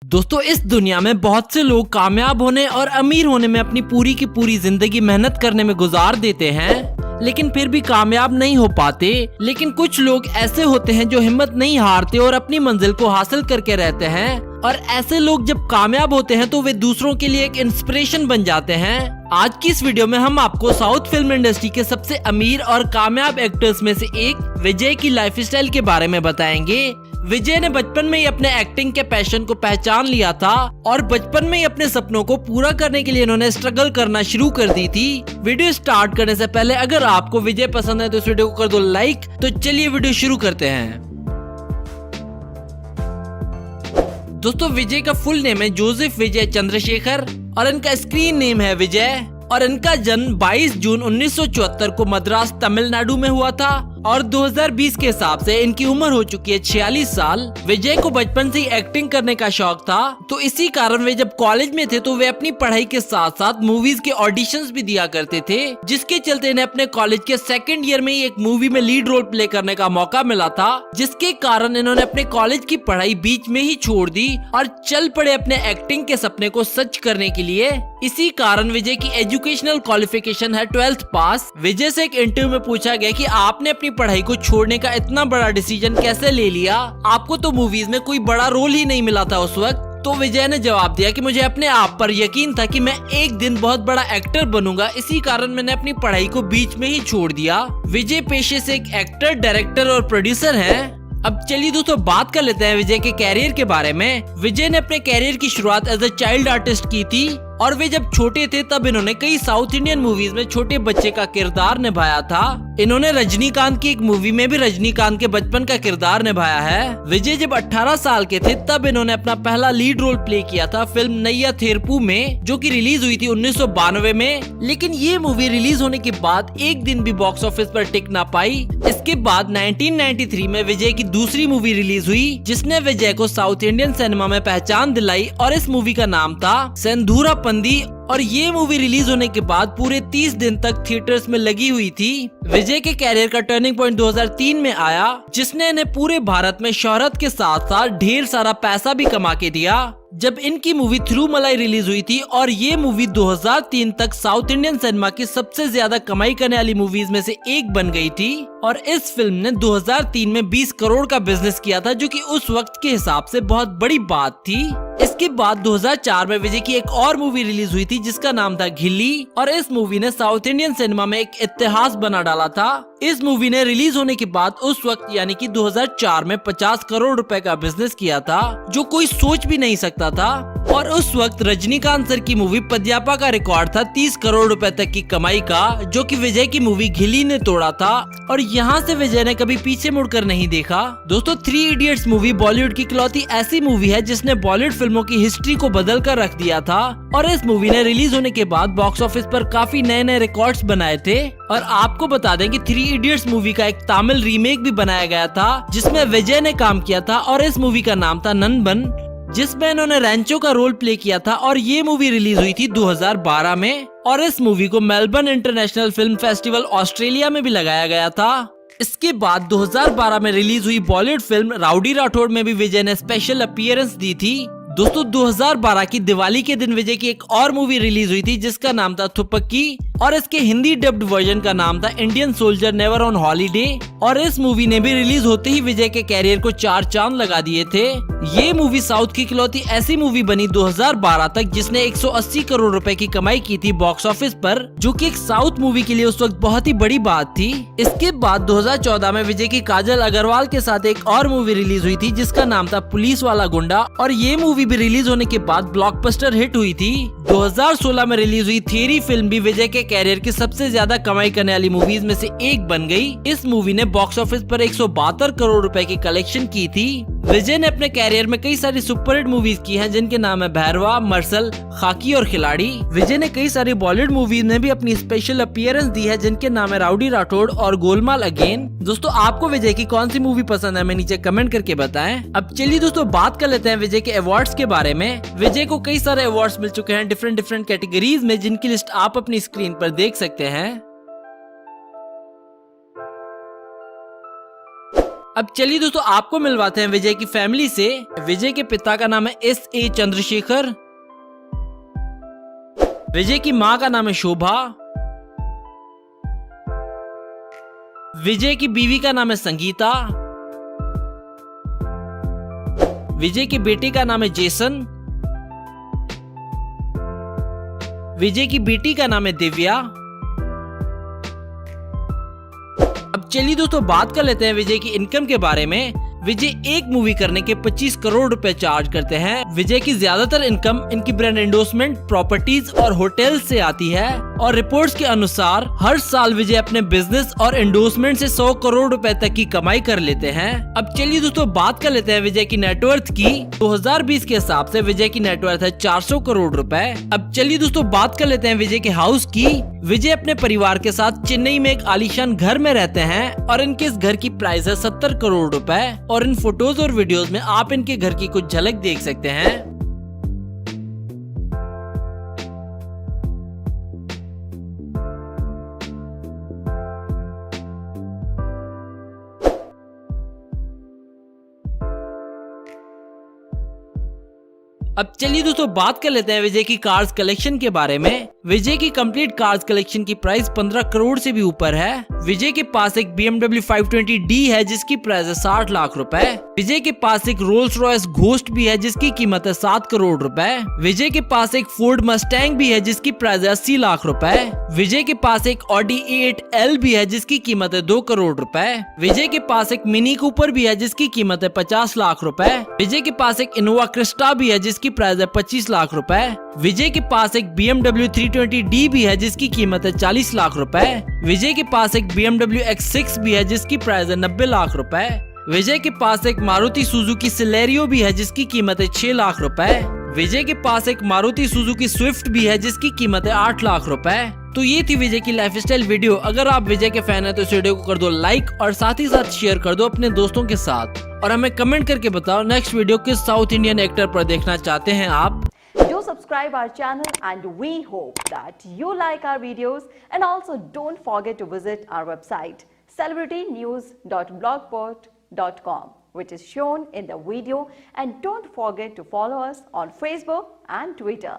दोस्तों इस दुनिया में बहुत से लोग कामयाब होने और अमीर होने में अपनी पूरी की पूरी जिंदगी मेहनत करने में गुजार देते हैं, लेकिन फिर भी कामयाब नहीं हो पाते। लेकिन कुछ लोग ऐसे होते हैं जो हिम्मत नहीं हारते और अपनी मंजिल को हासिल करके रहते हैं। और ऐसे लोग जब कामयाब होते हैं तो वे दूसरों के लिए एक इंस्पिरेशन बन जाते हैं। आज की इस वीडियो में हम आपको साउथ फिल्म इंडस्ट्री के सबसे अमीर और कामयाब एक्टर्स में से एक विजय की लाइफस्टाइल के बारे में बताएंगे। विजय ने बचपन में ही अपने एक्टिंग के पैशन को पहचान लिया था और बचपन में ही अपने सपनों को पूरा करने के लिए इन्होंने स्ट्रगल करना शुरू कर दी थी। वीडियो स्टार्ट करने से पहले अगर आपको विजय पसंद है तो इस वीडियो को कर दो लाइक। तो चलिए वीडियो शुरू करते हैं। दोस्तों विजय का फुल नेम है जोसेफ विजय चंद्रशेखर और इनका स्क्रीन नेम है विजय और इनका जन्म 22 जून 1974 को मद्रास तमिलनाडु में हुआ था और 2020 के हिसाब से इनकी उम्र हो चुकी है 46 साल। विजय को बचपन से ही एक्टिंग करने का शौक था, तो इसी कारण वे जब कॉलेज में थे तो वे अपनी पढ़ाई के साथ साथ मूवीज के ऑडिशंस भी दिया करते थे, जिसके चलते इन्हें अपने कॉलेज के सेकंड ईयर में ही एक मूवी में लीड रोल प्ले करने का मौका मिला था, जिसके कारण इन्होंने अपने कॉलेज की पढ़ाई बीच में ही छोड़ दी और चल पड़े अपने एक्टिंग के सपने को सच करने के लिए। इसी कारण विजय की एजुकेशनल क्वालिफिकेशन है 12th पास। विजय से एक इंटरव्यू में पूछा गया कि आपने अपनी पढ़ाई को छोड़ने का इतना बड़ा डिसीजन कैसे ले लिया, आपको तो मूवीज में कोई बड़ा रोल ही नहीं मिला था उस वक्त। तो विजय ने जवाब दिया कि मुझे अपने आप पर यकीन था कि मैं एक दिन बहुत बड़ा एक्टर बनूंगा, इसी कारण मैंने अपनी पढ़ाई को बीच में ही छोड़ दिया। विजय पेशे से एक एक्टर, डायरेक्टर और प्रोड्यूसर हैं। अब चलिए दोस्तों बात कर लेते हैं विजय के कैरियर के बारे में। विजय ने अपने कैरियर की शुरुआत एज अ चाइल्ड आर्टिस्ट की थी और वे जब छोटे थे तब इन्होंने कई साउथ इंडियन मूवीज में छोटे बच्चे का किरदार निभाया था। इन्होंने रजनीकांत की एक मूवी में भी रजनीकांत के बचपन का किरदार निभाया है। विजय जब 18 साल के थे तब इन्होंने अपना पहला लीड रोल प्ले किया था फिल्म नैया थेरपू में, जो कि रिलीज हुई थी 1992 में। लेकिन ये मूवी रिलीज होने के बाद एक दिन भी बॉक्स ऑफिस पर टिक ना पाई। इसके बाद 1993 में विजय की दूसरी मूवी रिलीज हुई जिसने विजय को साउथ इंडियन सिनेमा में पहचान दिलाई और इस मूवी का नाम था सेंधूरा पंदी और ये मूवी रिलीज होने के बाद पूरे 30 दिन तक थिएटर्स में लगी हुई थी। विजय के कैरियर का टर्निंग पॉइंट 2003 में आया, जिसने इन्हें पूरे भारत में शोहरत के साथ साथ ढेर सारा पैसा भी कमा के दिया, जब इनकी मूवी थ्रू मलाई रिलीज हुई थी और ये मूवी 2003 तक साउथ इंडियन सिनेमा की सबसे ज्यादा कमाई करने वाली मूवीज में से एक बन गई थी। और इस फिल्म ने 2003 में 20 करोड़ का बिजनेस किया था, जो कि उस वक्त के हिसाब से बहुत बड़ी बात थी। इसके बाद 2004 में विजय की एक और मूवी रिलीज हुई थी जिसका नाम था घिल्ली और इस मूवी ने साउथ इंडियन सिनेमा में एक इतिहास बना डाला था। इस मूवी ने रिलीज होने के बाद उस वक्त यानी कि 2004 में 50 करोड़ रुपए का बिजनेस किया था, जो कोई सोच भी नहीं सकता था। और उस वक्त रजनीकांत सर की मूवी पद्यापा का रिकॉर्ड था 30 करोड़ रुपए तक की कमाई का, जो कि विजय की मूवी घिल्ली ने तोड़ा था। और यहाँ से विजय ने कभी पीछे मुड़कर नहीं देखा। दोस्तों 3 इडियट्स मूवी बॉलीवुड की इकलौती ऐसी मूवी है जिसने बॉलीवुड फिल्मों की हिस्ट्री को बदल कर रख दिया था और इस मूवी ने रिलीज होने के बाद बॉक्स ऑफिस पर काफी नए नए रिकॉर्ड्स बनाए थे। और आपको बता दें कि 3 इडियट्स मूवी का एक तमिल रीमेक भी बनाया गया था जिसमें विजय ने काम किया था और इस मूवी का नाम था ननबन, जिसमें इन्होंने रैंचो का रोल प्ले किया था और ये मूवी रिलीज हुई थी 2012 में और इस मूवी को Melbourne international film festival Australia में भी लगाया गया था। इसके बाद 2012 में रिलीज हुई बॉलीवुड फिल्म राउडी राठौड़ में भी विजय ने स्पेशल अपीयरेंस दी थी। दोस्तों 2012 की दिवाली के दिन विजय की एक और मूवी रिलीज हुई थी जिसका नाम था थुपक्की और इसके हिंदी डब्ड वर्जन का नाम था Indian soldier never on holiday और इस मूवी ने भी रिलीज होते ही विजय के कैरियर को 4 चांद लगा दिए थे। ये मूवी साउथ की इकलौती ऐसी मूवी बनी 2012 तक जिसने 180 करोड़ रुपए की कमाई की थी बॉक्स ऑफिस पर, जो कि एक साउथ मूवी के लिए उस वक्त बहुत ही बड़ी बात थी। इसके बाद 2014 में विजय की काजल अग्रवाल के साथ एक और मूवी रिलीज हुई थी जिसका नाम था पुलिस वाला गुंडा और ये मूवी भी रिलीज होने के बाद ब्लॉकबस्टर हिट हुई थी। 2016 में रिलीज हुई थियरी फिल्म भी विजय के कैरियर की सबसे ज्यादा कमाई करने वाली मूवीज में से एक बन गई। इस मूवी ने बॉक्स ऑफिस पर 172 करोड़ रुपए की कलेक्शन की थी। विजय ने अपने कैरियर में कई सारी सुपरहिट मूवीज की हैं जिनके नाम है भैरवा, मर्सल, खाकी और खिलाड़ी। विजय ने कई सारी बॉलीवुड मूवीज में भी अपनी स्पेशल अपीयरेंस दी है जिनके नाम है राउडी राठौड़ और गोलमाल अगेन। दोस्तों आपको विजय की कौन सी मूवी पसंद है हमें नीचे कमेंट करके बताएं। अब चलिए दोस्तों बात कर लेते हैं विजय के अवार्ड्स के बारे में। विजय को कई सारे अवार्ड्स मिल चुके हैं डिफरेंट कैटेगरीज में, जिनकी लिस्ट आप अपनी स्क्रीन पर देख सकते हैं। अब चलिए दोस्तों आपको मिलवाते हैं विजय की फैमिली से। विजय के पिता का नाम है S.A. चंद्रशेखर। विजय की मां का नाम है शोभा। विजय की बीवी का नाम है संगीता। विजय के बेटे का नाम है जेसन। विजय की बेटी का नाम है दिव्या। अब चलिए दोस्तों बात कर लेते हैं विजय की इनकम के बारे में। विजय एक मूवी करने के 25 करोड़ रुपए चार्ज करते हैं। विजय की ज्यादातर इनकम इनकी ब्रांड एंडोर्समेंट, प्रॉपर्टीज और होटल से आती है और रिपोर्ट्स के अनुसार हर साल विजय अपने बिजनेस और एंडोर्समेंट से 100 करोड़ रुपए तक की कमाई कर लेते हैं। अब चलिए दोस्तों बात कर लेते हैं विजय की नेटवर्थ की। 2020 के हिसाब से विजय की नेटवर्थ है 400 करोड़ रुपए। अब चलिए दोस्तों बात कर लेते हैं विजय के हाउस की। विजय अपने परिवार के साथ चेन्नई में एक आलीशान घर में रहते हैं और इनके इस घर की प्राइस है 70 करोड़ रुपए और इन फोटोज और वीडियोस में आप इनके घर की कुछ झलक देख सकते हैं। अब चलिए दोस्तों बात कर लेते हैं विजय की कार्स कलेक्शन के बारे में। विजय की कंप्लीट कार्स कलेक्शन की प्राइस 15 करोड़ से भी ऊपर है। विजय के पास एक BMW 520D है जिसकी प्राइस है 60 लाख रुपए। विजय के पास एक रोल्स रॉयस घोस्ट भी है जिसकी कीमत है 7 करोड़ रुपए। विजय के पास एक फोर्ड मस्टैंग भी है जिसकी प्राइस है 80 लाख रुपए। विजय के पास एक Audi A8L भी है जिसकी कीमत है 2 करोड़ रुपए। विजय के पास एक मिनी कूपर भी है जिसकी कीमत है 50 लाख रुपए। विजय के पास एक इनोवा क्रिस्टा भी है जिसकी प्राइस है 25 लाख रुपए। विजय के पास एक BMW 320D भी है जिसकी कीमत है 40 लाख रुपए। विजय के पास एक BMW X6 भी है जिसकी प्राइस है 90 लाख रुपए। विजय के पास एक मारुति सुजुकी सिलेरियो भी है जिसकी कीमत है 6 लाख रुपए। विजय के पास एक मारुति सुजुकी स्विफ्ट भी है जिसकी कीमत है 8 लाख रुपए। तो ये थी विजय की लाइफस्टाइल वीडियो। अगर आप विजय के फैन हैं तो इस वीडियो को कर दो लाइक और साथ ही साथ शेयर कर दो अपने दोस्तों के साथ और हमें कमेंट करके बताओ नेक्स्ट वीडियो किस साउथ इंडियन एक्टर पर देखना चाहते हैं आप। Do subscribe our channel and we hope that you like our videos, and also don't forget to visit our website celebritynews.blogspot.com, which is shown in the video, and don't forget to follow us on Facebook and Twitter.